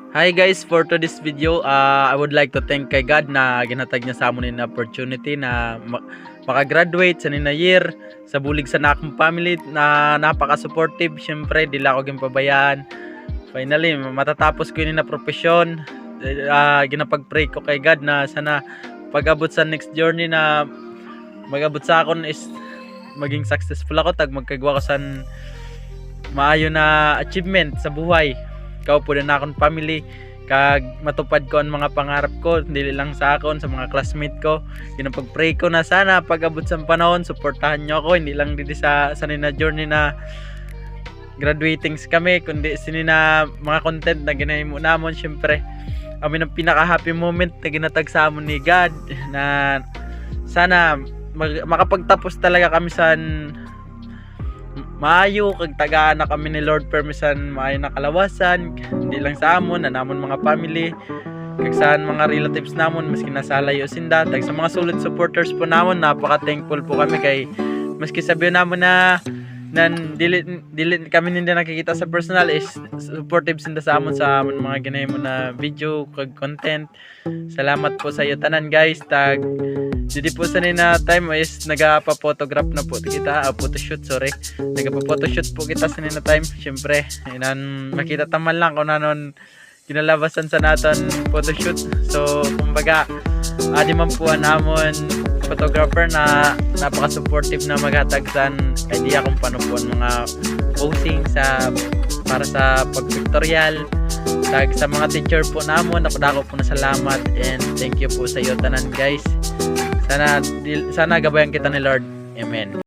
Hi guys, for today's video, I would like to thank kay God na ginhatag niya sa amon na opportunity na makagraduate sa nina year sa bulig sa nakong family na napaka-supportive. Syempre, dila ko gimpabayaan. Finally, matatapos ko yun na profesyon. Ginapag-pray ko kay God na sana pag-abot sa next journey na mag-abot sa akon is maging successful ako, tag magkagawa ko sa maayo na achievement sa buhay. Ikaw po na akong family kag matupad ko ang mga pangarap ko, hindi lang sa akon, sa mga classmate ko. Ginapag-pray ko na sana pag-abot sa panahon suportahan nyo ako, hindi lang dito sa nina journey na graduating kami, kundi sinina mga content na ginahimo namon. Syempre amin ang pinaka happy moment na ginatag sa amon ni God na sana makapagtapos talaga kami sa maayo kag tagaan na kami ni Lord permisan maayo na kalawasan, hindi lang sa amon na namon mga family kag saan mga relatives namon maski nasa layo sinda, tag sa mga solid supporters po namon. Napaka thankful po kami kay maski sabihin namon na dili kami hindi nakikita sa personal is supportive sinda sa amon mga ginahimo na video kag content. Salamat po sa iyo tanan guys. Tag didi po sa nina time is nagapa-photograph na po kita, photoshoot, sorry. Nagapa-photoshoot po kita sa nina time. Syempre, inan makita taman lang kung nanon kinalabasan sa naton photoshoot. So, kumbaga, adi man po namon photographer na napaka-supportive na maghatag sa idea kung paano po ang mga posing para sa pag-pictorial. Tag sa mga teacher po namon, ako po na salamat and thank you po sa iyo tanan guys. Sana gabayan kita ni Lord. Amen.